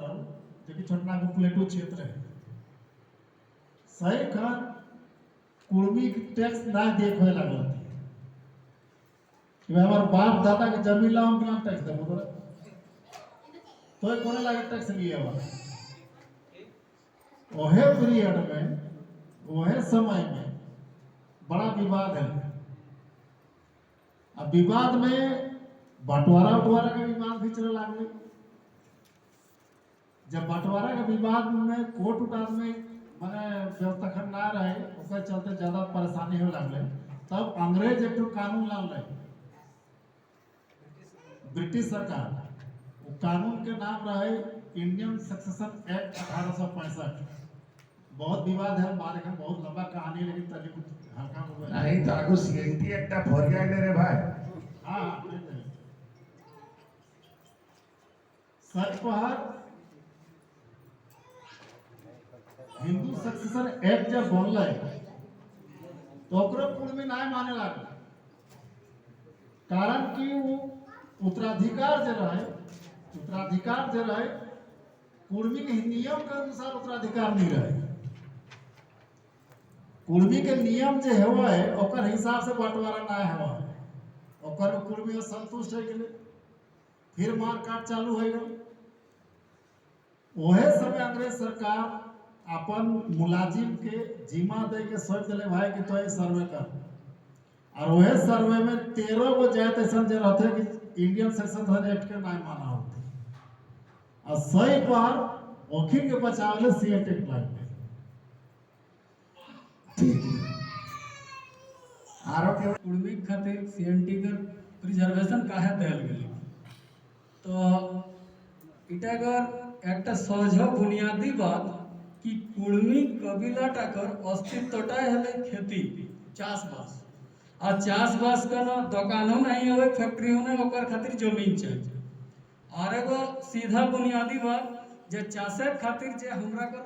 रहा जो कि छोटना को प्लेटो क्षेत्र है सही का कुर्मी टैक्स ना देखे लगल कि हमारे बाप दादा के जमीन ला हम कितना टैक्स देबो तो कोने लागे टैक्स लिए हुआ ओहे पीरियड में ओहे समय में बड़ा विवाद है। अब विवाद में बंटवारा का विवाद भी चले लगे। जब बंटवारा के विवाद में कोर्ट उठार में मैंने व्यवस्था खन ना रहे उसके चलते ज्यादा परेशानी हो लगे तब अंग्रेज एक कानून लाए ब्रिटिश सरकार वो कानून के नाम रहे इंडियन सक्सेशन एक्ट 1865। बहुत विवाद है हमारे का बहुत लंबा कहानी लेकिन तभी कुछ हल्का हो नहीं ताको सीएनटी एकटा भरिया ले रे भाई। हाँ सच पर हिंदू सक्सेशन एक्ट जब बनल तो कुर्मी ना माने लगे कारण कि वो उत्तराधिकार जो रहे कुर्मी के नियम के अनुसार उत्तराधिकार नहीं रहे। कुर्मी के नियम जो है ओकर हिसाब से बंटवारा ना है ओकर कुर्मी संतुष्ट है गेले फिर मारकाट चालू हो गए। ओहे समय अंग्रेज सरकार अपन मुलाजिम के जिम्मा दे के सोच दिले भाई कि तो सर्वे कर और वह सर्वे में 13 गो जात ऐसा जो रहते कि इंडियन सेक्शन एक्ट के नाम माना होते और सही पर वकील के बचाव सीएट एक्ट लग गए। कुर्मी खातिर सीएनटी कर प्रिजर्वेशन काहे देल गेल तो इटागर एक सहज बुनियादी बात कि कुर्मी कबीला टाकर अस्तित्वटा है खेती चाषबास और चाषबास का दुकानों नहीं हो फैक्ट्री होने ओकर खातिर जमीन चाहिए और एगो सीधा बुनियादी बात जे चाषे खातिर जे हमरा कर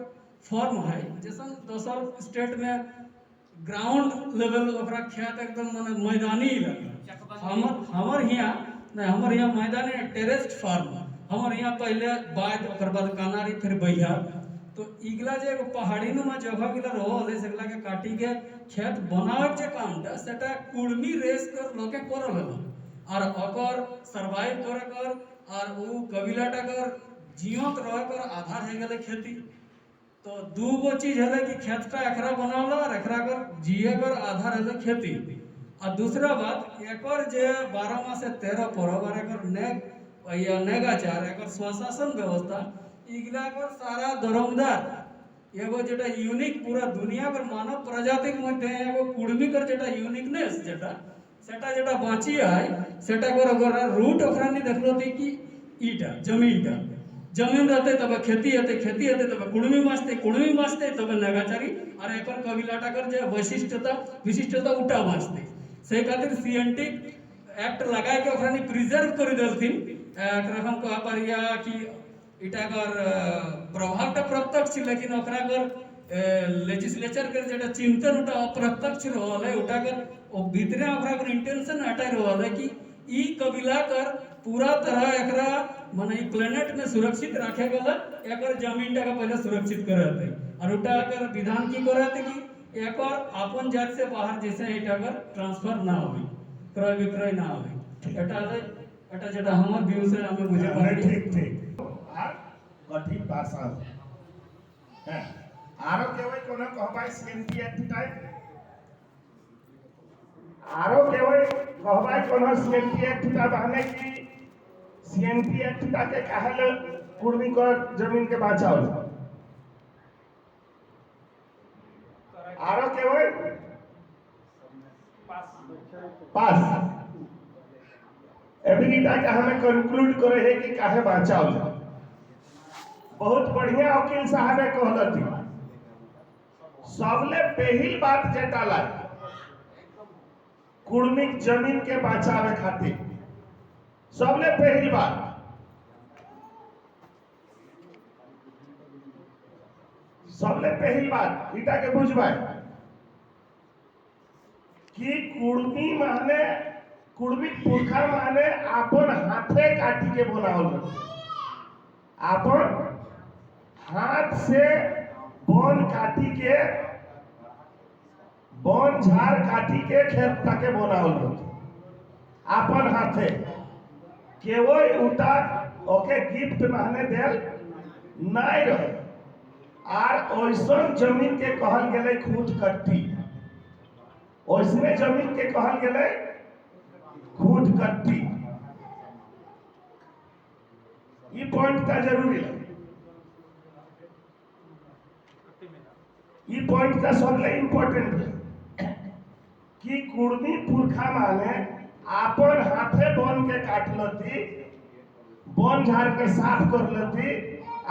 फॉर्म है जैसा दोसर स्टेट में ग्राउंड लेवल ओकरा खेत एकदम माने मैदानी इलाका हमर यहाँ मैदानी टेरेस्ड फार्म हमर यहाँ पहले बाढ़ ओकर बाद कानारी फिर बैहा तो इगला जे एगो पहाड़ी नुमा जगह गिला रहल सेगला के काटी के खेत बनावे के काम दा सेटा कुर्मी रेस कर लोके करल और ओकर सरवाइव करे कर और उ कबीलाटा कर जियत रहे कर आधार है गेले खेती। तो दू गो चीज है कि खेतटा एकरा बनावला और एकरा कर जिए कर आधार है खेती और दूसरा बात एकर जे 12 मास से 13 पर्व और एकर नेगाचार एकर स्वशासन व्यवस्था इगला कर सारा धर्मदार एगो जेटा यूनिक पूरा दुनिया कर मानव प्रजाति के मध्य एगो कुर्मी कर जेटा यूनिकनेस जेटा सेटा जेटा बाँची है सेटा कर रूट ओकरा नहीं देखलो थी कि ईटा जमीन रहते तब खेती हेते तब कुर्मी बाँचते तब नेगाचारी और एकर कबीलाटा कर जे विशिष्टता उटा बाँचते से खातिर सीएनटी एक्ट लगाए के ओकरा नहीं प्रिजर्व कर देलथिन एकरा हम कह पारिया कि इटाकर प्रभावटा प्रत्यक्ष लेकिन ओकरा कर लेजिस्लेचर के जेटा चिंतन उटा अप्रत्यक्ष रहल है उटा कर ओ भीतरे ओकरा कर इंटेंशन हटाई रहल है कि ई कबीला कर पूरा तरह एकरा माने ई प्लेनेट में सुरक्षित रखे गला एकर जमीन का पहले सुरक्षित करते और उटा कर विधान की करते कि एकर अपन जात से बाहर जैसे इटा कर ट्रांसफर ना होई क्रय विक्रय ना होई एटा जेटा हमर व्यू से हमें बुझे पारी ठीक कठिन भाषा है आरो केवल कोनो कहबाई सीएनटी एक्ट टाइप आरो केवल कहबाई कोनो सीएनटी एक्ट टाइप हने की सीएनटी एक्ट के कहल कुर्मी को जमीन के बचाव आरो केवल पास एबिलिटी के हमें कंक्लूड करे है कि काहे बचाव बहुत बढ़िया वकील साहब कहलती सबले पहली बात जेटा ला कुर्मी जमीन के बचावे खातिर सबले पहली बात इटा के बुझबा कि कुर्मी पुरखा माने अपन हाथे काटी के बनावल अपन हाथ से वन काटी के वन झाड़ काटी के खेत ताके बनावल होती अपन हाथे केवल उठा ओके गिफ्ट माने देल नहीं रहे आर ओइसन जमीन के कहल गेले खूट कट्टी ओइसने जमीन के कहल गेले खूट कट्टी ये पॉइंट का जरूरी है ये पॉइंट का सबले इम्पोर्टेंट है कि कुर्मी पुरखा माने आपन हाथे बन के काट लती बन झाड़ के साफ कर लती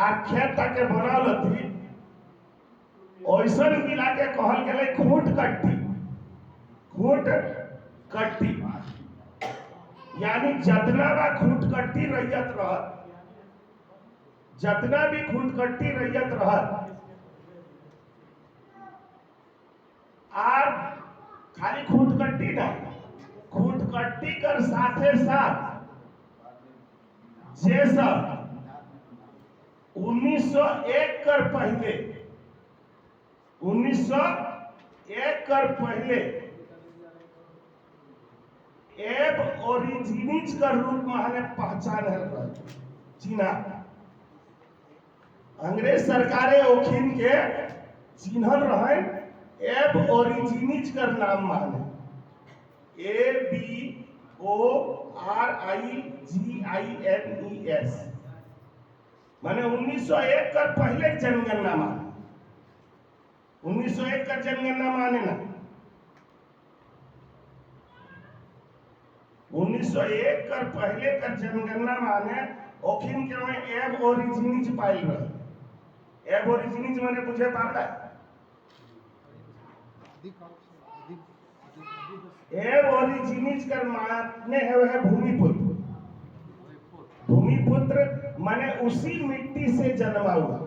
आ खेत के बना लती ओइसन मिला के कहल गेले खूट कट्टी यानी जतना बा खूट कट्टी रैयत रहत जतना भी खूट कट्टी रैयत रहत आर खाली खूट कट्टी नहीं खूट कट्टी कर साथे साथ जे सब 1901 कर पहले 1901 कर पहले एब ओरिजिनिज का रूप में हमें पहचान है चीना अंग्रेज सरकारे ओखिन के चिन्हल रहे एब ओरिजिनिज कर नाम माने ABORIGINES माने 1901 कर पहले जनगणना माने 1901 का जनगणना माने ना 1901 कर पहले का जनगणना माने ओखिन के में एब ओरिजिनिज पाइल रहे एब ओरिजिनिज माने बुझे पाता एब ओरिजिनिज कर माने है वह भूमिपुत्र माने उसी मिट्टी से जन्मा हुआ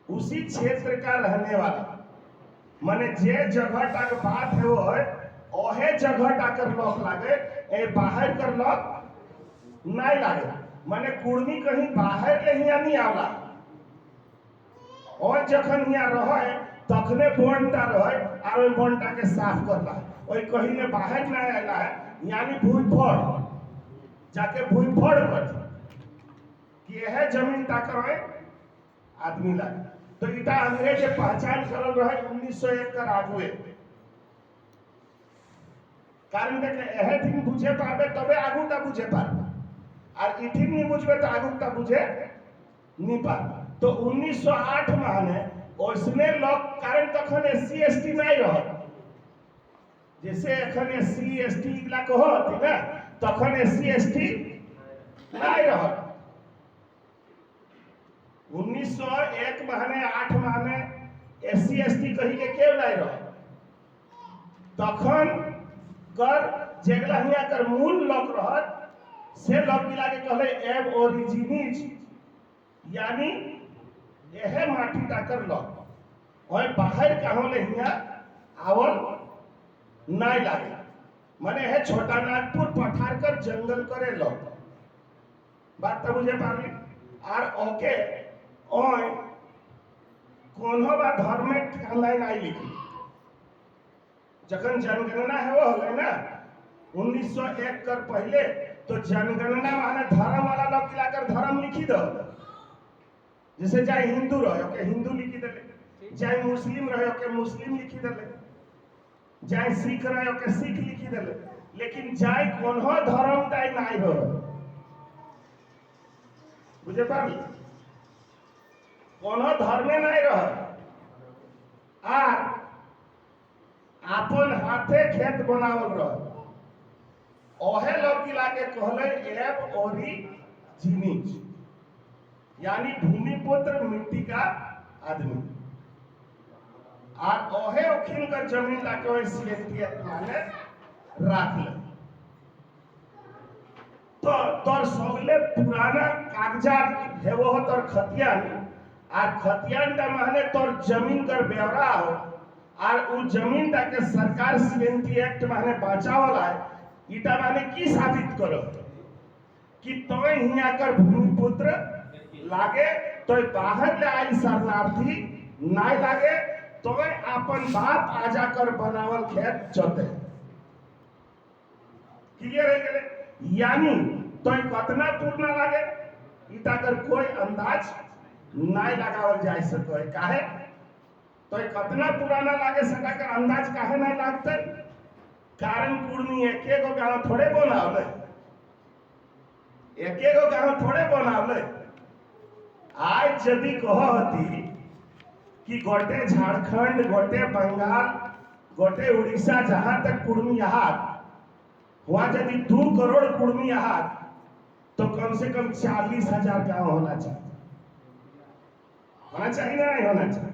उसी क्षेत्र का रहने वाला माने जे जगह तक बात है वो है ओहे जगह टाकर लॉक लागे ए बाहर कर लॉक नहीं लागे माने कुर्मी कहीं बाहर ले हिया नहीं आला और जखन हिया रहे तखने बोनटा रहे और ओई बोनटा के साफ करला ओई कहीं ने बाहर ना आला है यानी भूइफोड़ जाके भूइफोड़ कर कि यह जमीन टाकर है आदमी लागे तो इटा अंग्रेज के पहचान करल रहे 1901 कर आगुए कारण देखे एहे दिन बुझे पाबे तबे आगुटा बुझे पाबे और इठिन नहीं बुझबे तो आगुटा बुझे नहीं पाबे तो 1908 माने ओसने लोग कारण तखन एससी एसटी नहीं रहत जैसे एखन एससी एसटी ला कहत ना तखन एससी एसटी नहीं रहत 1901 माने 8 माने एससी एसटी कही के केव नहीं रहत तखन कर जेगला हिया कर मूल लोक रहत से लोग मिला के कहले एब ओरिजिनिज यानी यह माटी टाकर लोग और बाहर कहाँ ले हिया आवल नहीं लागे माने है छोटा नागपुर पठार कर जंगल करे लोग बात तो मुझे पाली आर ओके ओए कोनो बा धर्म में ठहराई नहीं लिखी जखन जनगणना है वो हले ना 1901 कर पहले तो जनगणना माने धर्म वाला लोग मिलाकर धर्म लिखी दो जैसे चाहे हिंदू रहे ओके हिंदू लिखी दे चाहे मुस्लिम रहे ओके मुस्लिम लिखी दे चाहे सिख रहे ओके सिख लिखी दे लेकिन चाहे कोनो धर्म टाइम नहीं हो बुझे पाबी कोनो धर्मे नहीं रह आ आपन हाथे खेत बनावल रह ओहे लोग मिला के कहले एब ओरिजिनिज यानी भूमिपुत्र मिट्टी का आदमी और ओहे ओखिन का जमीन लाके ओए सीएसटी माने राख ले तो तोर सबले पुराना कागजात है वो तोर खतियान और खतियान ता माने तोर जमीन कर ब्यौरा हो और उ जमीन ता के सरकार सीएनटी एक्ट माने बचावला है इटा माने की साबित करो कि तोय हिया कर भूमिपुत्र लागे तो बाहर ले आई शरणार्थी नहीं लागे तो अपन बाप आजा कर बनावल खेत जोते। क्लियर है गेले? यानी तो कतना पूर्ण लागे इता कर कोई अंदाज नहीं लगावल जा सके। काहे तो कतना पुराना लागे सका कर अंदाज काहे नहीं लागते? कारण कुर्मी एक गो गांव थोड़े बनावले, एक गो गांव थोड़े बनावले। आज यदि कहती कि गोटे झारखंड, गोटे बंगाल, गोटे उड़ीसा जहां तक कुर्मी यहाँ वहां यदि 2 करोड़ कुर्मी यहाँ तो कम से कम 40,000 गांव होना चाहिए। होना चाहिए ना नहीं होना चाहिए?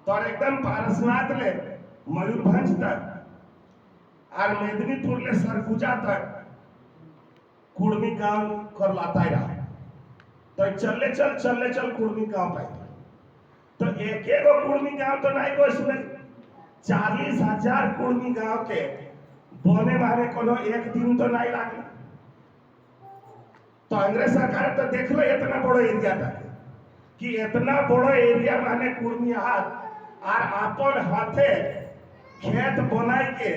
तो एकदम पारसनाथ ले मयूरभंज तक और मेदिनीपुर ले सरगुजा तक कुर्मी गांव कर लाता रहा। तो चले चल कुर्मी गांव पाई तो एक कुर्मी गांव तो नहीं कोई सुने। 40,000 कुर्मी गांव के बोने मारे कोनो एक दिन तो नहीं लागे। तो अंग्रेज सरकार तो देख लो इतना बड़ो एरिया था कि इतना बड़ो एरिया माने कुर्मी हाथ और अपन हाथे खेत बनाई के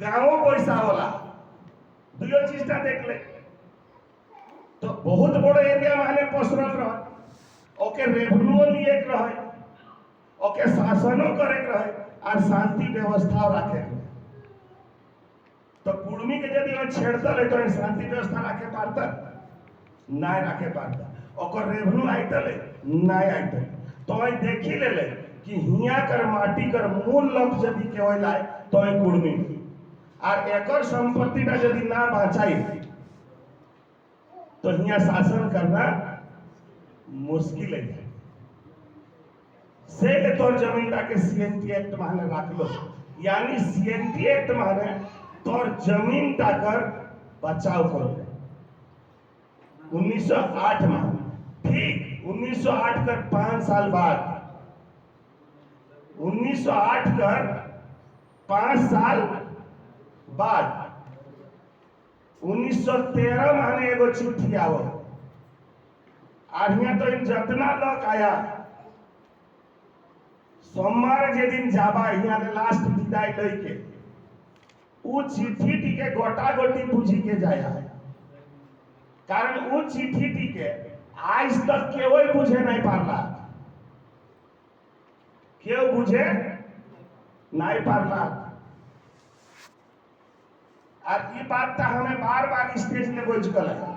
गाँव पैसा होला दुयो चीज देख ले। तो बहुत बड़ो एरिया माने पसरल रहे, ओके रेवेन्यू लिए रहे, ओके शासनो करे रहे और शांति व्यवस्था रखे। तो कुर्मी के यदि छेड़ता ले तो शांति व्यवस्था रखे पारता नहीं रखे पारता, ओकर रेवेन्यू आइता ले नहीं आइता। तो देखी ले कि हिया कर माटी कर मूल लक्ष्य यदि केवल आए तो कुर्मी और एकर संपत्ति का यदि ना बचाई तो हिया शासन करना मुश्किल है। से तोर जमीन के सीएनटी एक्ट माने रख लो, यानी सीएनटी एक्ट माने तोर जमीन कर बचाव करो। 1908 में ठीक 1908 कर 5 साल बाद 1908 कर 5 साल बाद 1913 माने एगो चिट्ठी आवो और यहाँ तो जितना लोग आया सोमवार जे दिन जाबा यहाँ लास्ट विदाई लेके वो चिट्ठी टीके गोटा गोटी बुझी के जाया है। कारण वो चिट्ठी टीके आज तक केवल बुझे नहीं पारला, क्यों बुझे नहीं पारला। और ये बात तो हमें बार बार स्टेज में बोल चुका है।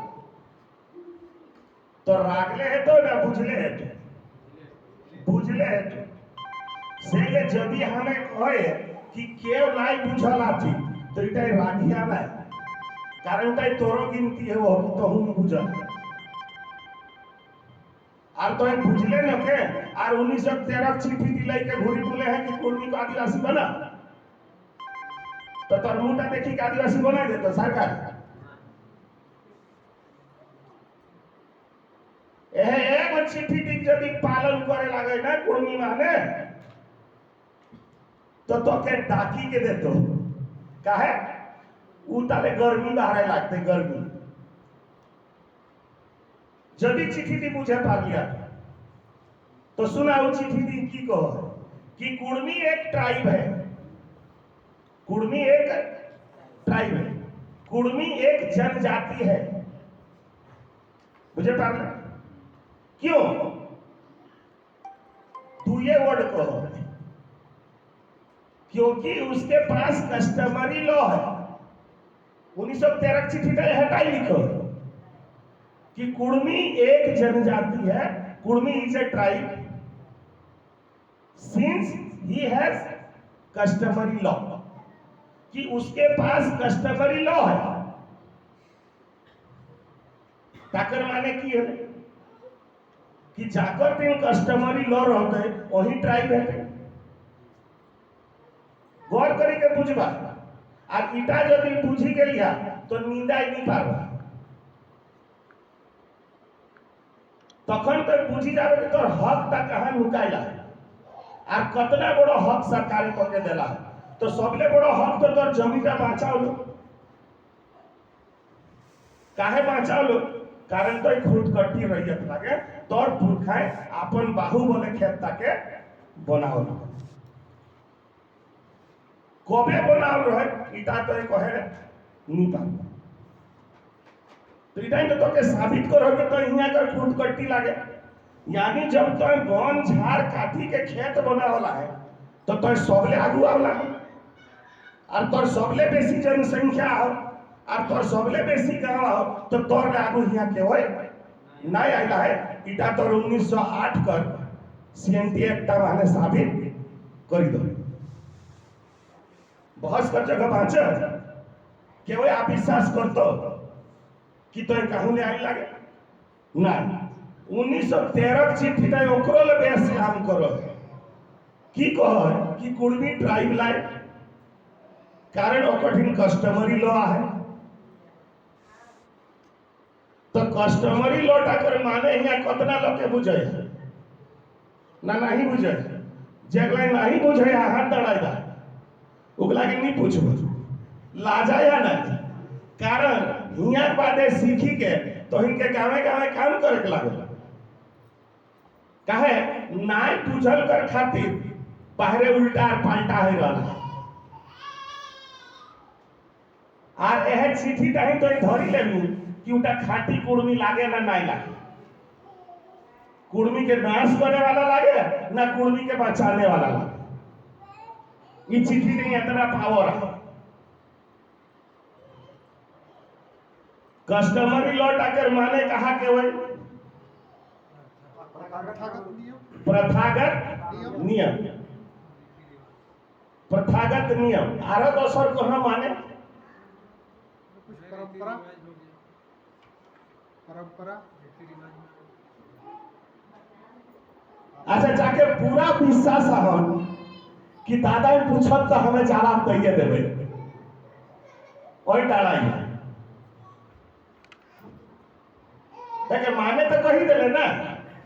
तो रागले है तो ना बुझले है तो बुझले है तो से जदि हमें कहे कि केव नहीं बुझला थी तो इटा रागिया ना कारण इटा तोरो गिनती है वो तो हम बुझल और तो बुझले न के और 1913 चिट्ठी दिलाई के घुरी बोले हैं कि कुर्मी को आदिवासी बना तो तोर मुंडा देखी के आदिवासी बना दे तो सरकार एगो चिट्ठी टिक यदि पालन करे लगे ना कुर्मी माने तो के डाकी के देतो काहे उताले गर्मी बाहर लागते गर्मी जदि चिट्ठी दी बुझे पा लिया तो सुना वो चिट्ठी दी की कहो कि कुर्मी एक ट्राइब है, कुर्मी एक ट्राइब है, कुर्मी एक जनजाति है। मुझे पागल क्यों तू ये वर्ड कहो क्योंकि उसके पास कस्टमरी लॉ है। 1913 चिट्ठी का हटाई लिखो कि कुर्मी एक जनजाति है, Kurmi is a tribe since he has customary law, कि उसके पास कस्टमरी लॉ है। ताकर माने की है कि जाकर तीन कस्टमरी लॉ रहते वही ट्राइब है। गौर करी के बुझबा और इटा यदि बुझी के लिया तो निंदा ही नहीं पारबा तखन तक बुझी जावे कि तोर हक तक कहां लुकाइला और कितना बड़ा हक सरकार को के देला। तो सबले बड़ा हक तो तोर जमीन का बचाओ लो। काहे बचाओ लो? कारण तो खुद कट्टी रहियत लागे तोर पुरखाए अपन बाहुबले खेत ताके बनावल कबे बनावल रहे इटा तो कहे नी पा तो इटा तो के साबित करोगे तो यहाँ कर खुद कट्टी लागे यानी जब तो वन झाड़ काटी के खेत बनावला है तो सबले आगू आवला और तोर सबले बेसी जनसंख्या हो और तोर सबले बेसी गांव हो तो तोर आगू यहाँ के होय नहीं आइला है इटा तोर 1908 कर सीएनटी एक्ट माने साबित कर दो बहस कर जगह बाँचे के वो आप विश्वास करतो कि तो कहूँ ले आई लागे ना 1913 चिट्ठी तय ओकरो ले बेस काम करो की कह कि कुर्मी ट्राइब लाए कारण कठिन कस्टमरी लॉ है तो कस्टमरी लॉ टाकर माने यहाँ कतना लोग के बुझे ना नहीं बुझे जगला नहीं बुझे हाथ दड़ाई उगला के नहीं पूछबो लाजा या ना कारण हियाँ बातें सीखी के तो इनके गावे गावे काम करे के लागल काहे नाई पूछल कर खातिर बाहरे उल्टा पाल्टा है रहला और यह चिट्ठी नहीं तो धरी लेबू कि उनका खाटी कुर्मी लागे ना नहीं लागे कुर्मी के नाश करने वाला लागे ना कुर्मी के बचाने वाला लागे ये चिट्ठी नहीं इतना पावर है कस्टमरी लॉ टाकर माने कहा के वही प्रथागत नियम आरो दोसर को हम माने परंपरा अच्छा जाके पूरा विश्वास हम कि दादा पूछब तो हमें जवाब दैये देवे और डालाई देखे माने तो कही देले ना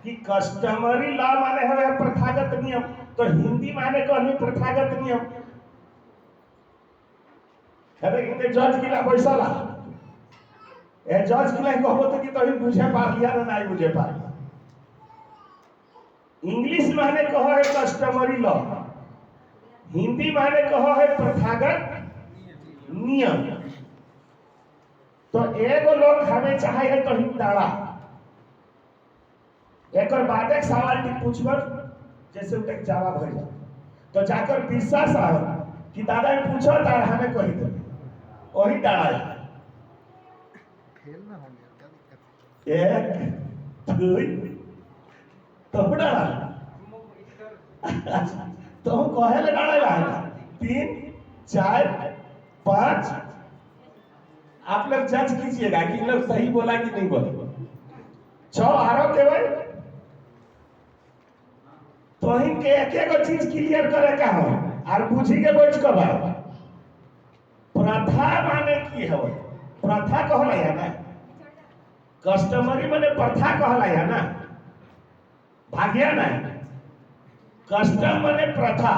कि कस्टमरी लॉ माने हवे प्रथागत नियम तो हिंदी माने कहनी प्रथागत नियम अरे इनके जज किला पैसा ला ए जज किला कहबो तो कि तो बुझे पा लिया ना नहीं बुझे पा इंग्लिश माने कहो है कस्टमरी लॉ हिंदी माने कहो है प्रथागत नियम तो एगो लोग हमें चाहे है तो हिंदाड़ा एक बाद एक सवाल टी पूछबर जैसे उनके जवाब हो जाए तो जाकर विश्वास आ कि दादा ने पूछा था हमें कही दे वही डाला खेल में हो गया क्या दिक्कत एक दो तो डाला तो हम कहे ले डाला 3 4 5 आप लोग जज कीजिएगा कि इन लोग सही बोला कि नहीं बोला 6 आरो के भाई तो इनके एक एक चीज क्लियर करे का हो और बुझी के बैठ के बा प्रथा माने की है प्रथा कहला है ना कस्टमरी माने प्रथा कहला है ना भाग्या ना कस्टम माने प्रथा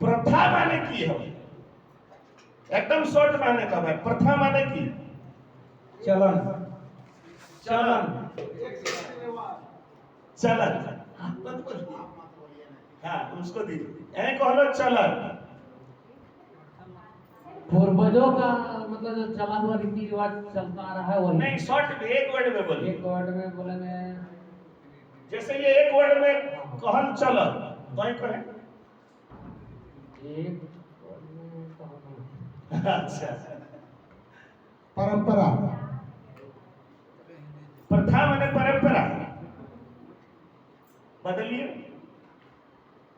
प्रथा माने की है एकदम शॉर्ट माने का भाई प्रथा माने की चलन चलन हाँ उसको दीजिए ऐ कहलो चलन पूर्वजों का मतलब जो चला हुआ रीति रिवाज चलता आ रहा है वही नहीं शॉर्ट एक वर्ड में बोलिए एक वर्ड में बोलेंगे जैसे ये एक वर्ड में कहल चलन तो ही कहे एक word में कहना। अच्छा परंपरा प्रथा माने परंपरा बदलिए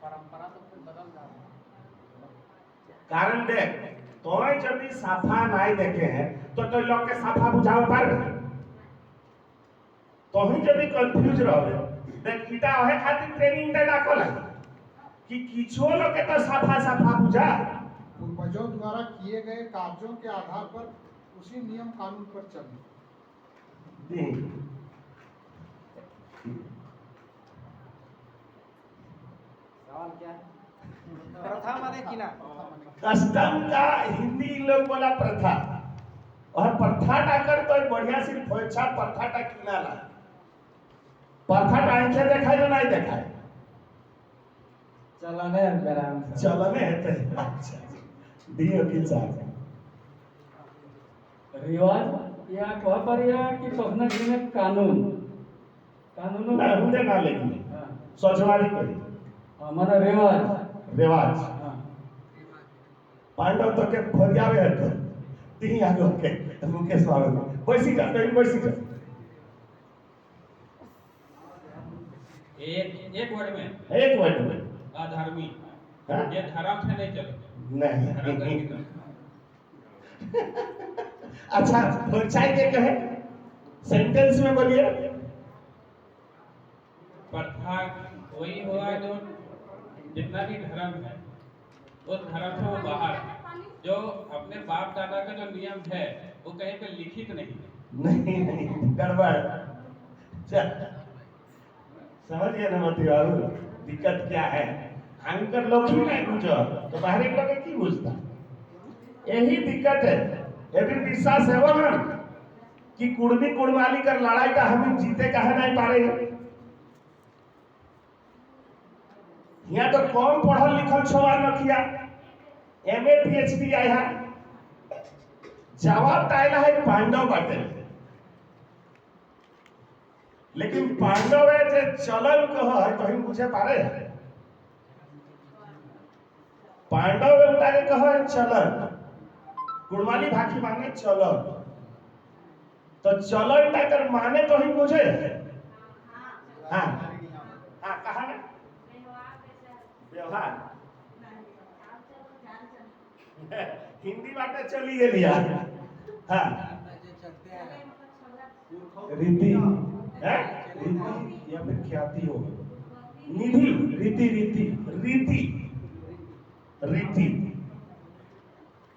परंपरा तो फिर बदल रहा है कारण देख तो जब साफा नहीं देखे हैं तो लोग के साफा बुझावे पार तो ही जब कंफ्यूज रहे देख इटा है खातिर ट्रेनिंग दे डाकल है कि किछो लोग के तो साफा साफा बुझा पूर्वजों द्वारा किए गए कार्यों के आधार पर उसी नियम कानून पर चलना दी सवाल क्या है प्रथा माने कि ना कस्टम का हिंदी लोग बोला प्रथा और प्रथा डाकर तो बढ़िया से अच्छा परथाटा किनाला परथाटा आंखे देखाय ना नहीं देखाय चलाने आराम से चलने हेते अच्छा दियो की साहब रिवाज या कह पर या कि कखना में कानूनों ना हुंदे ना लेकिन हाँ सजवारी करी हमारा रिवाज रिवाज हाँ पांडव तो के फरियावे हतो ती आगे के मुकेश बाबू बैसी जा कहीं बैसी जा एक वर्ड में एक मिनट में अधर्मी हाँ? ये धर्म से नहीं चले धर्म नहीं करके चले। अच्छा पंचायत के कहे सेंटेंस में बोलिए प्रथा वही हुआ जो जितना भी धर्म है उस धर्म से वो बाहर है जो अपने बाप दादा का जो नियम है वो कहीं पे लिखित नहीं है नहीं गड़बड़ चल समझ गए ना मती बाबू दिक्कत क्या है अंकर लोग ही नहीं बुझो तो बाहरी लोग की बुझता यही दिक्कत है ये भी विश्वास है वो हम कि कुड़मी कुड़माली कर लड़ाई का हम जीते कहे नहीं पा रहे हैं यहाँ तो कम पढ़ल लिखल छोड़ा नखिया एमए पीएचडी आया जवाब ताइला है पांडव बाटे लेकिन पांडव है जे चलन कह है तो हम पूछे पारे पांडव है उतारे कह है चलन कुड़माली भाषी माने चलन तो चलन टाकर माने तो हम पूछे हाँ हाँ कहा ना व्यवहार हिंदी बातें चली गई यार हाँ रीति है रीति या फिर ख्याति हो निधि रीति रीति रीति रीति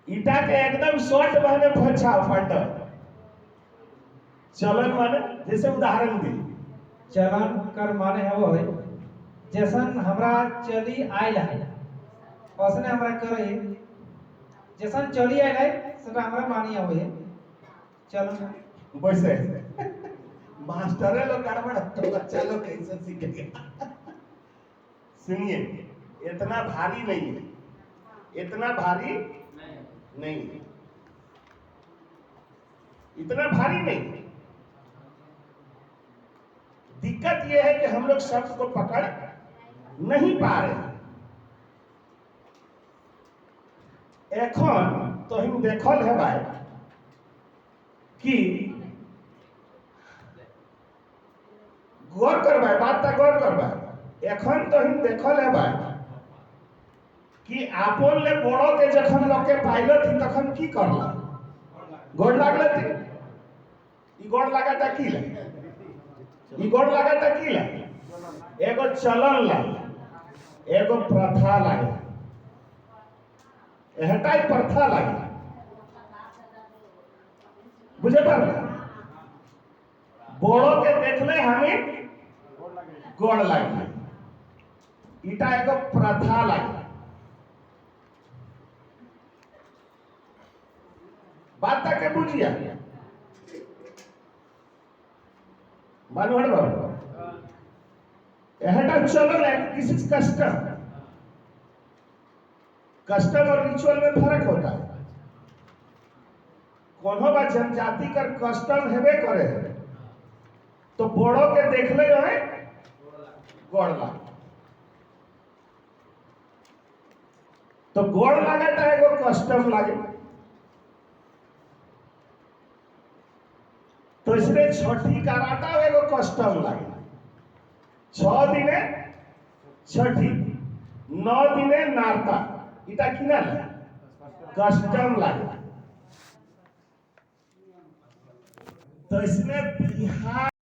ईटा के एकदम शॉर्ट माने फच्छा फट चलन माने जैसे उदाहरण दी चलन कर माने है वो है जैसन हमरा चली आयल है उसने हमरा करे जैसन चली आयल है सब हमरा मानी है चलन वैसे मास्टर लोग गड़बड़ तो बच्चा लोग कैसे सीखेगा सुनिए इतना भारी नहीं है इतना भारी नहीं है इतना भारी नहीं है दिक्कत यह है कि हम लोग शब्द को पकड़ नहीं पा रहे एखन तो हम देखल है भाई कि गौर करबा बात ता गौर करबा एखन तो हम देखल है भाई कि आपन ले बड़ो के जखन लोग के पाइलट थी तखन की करला गोड़ लागले थी ई गोड़ लगाता की ले ई गोड़ लगाता की ले एगो चलन ला एगो प्रथा लागे एहटाई प्रथा लागे बुझे पर बड़ो के देखले हमें गोड़ लागे ईटा एगो प्रथा लागे बात तक के बुझिया मानवड़ बाबू एहटा चलन है किसी कस्टम और रिचुअल में फर्क होता है कोनो बा जनजाति कर कस्टम हेबे करे तो बड़ो के देखले रहे गोड़ लागे तो गोड़ लागे तो एगो कस्टम लागे तो इसमें छठी कराटा एगो कस्टम लागे 6 दिने छठी 9 दिने नारता इटा किना कस्टम लागे तो इसमें बिहार